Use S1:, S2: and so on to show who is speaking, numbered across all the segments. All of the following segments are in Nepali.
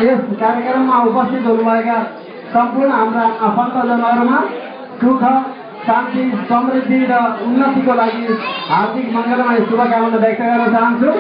S1: यस कार्यक्रममा उपस्थित हुनुभएका सम्पूर्ण हाम्रा आफन्तजनहरूमा सुख शान्ति समृद्धि र उन्नतिको लागि हार्दिक मङ्गलमय शुभकामना व्यक्त गर्न चाहन्छु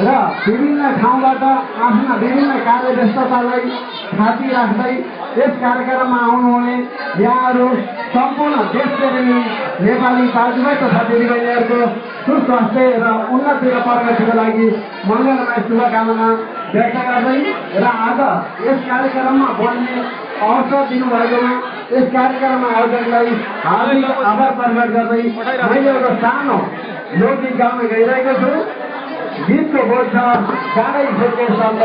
S1: र विभिन्न ठाउँबाट आफ्ना विभिन्न कार्यव्यस्ततालाई थाती राख्दै यस कार्यक्रममा आउनुहुने यहाँहरू सम्पूर्ण देशप्रेमी नेपाली दाजुभाइ तथा दिदीबहिनीहरूको सुस्वास्थ्य र उन्नति र प्रगतिको लागि मङ्गलमय शुभकामना व्यक्त गर्दै र आज यस कार्यक्रममा बोल्ने अवसर दिनुभएकोमा यस कार्यक्रममा आयोजकलाई हार्दिक आभार प्रकट गर्दै मैले एउटा सानो लोकगीत गाउन गइरहेको छु। गीतको बोल छ गाडै छोटे शब्द।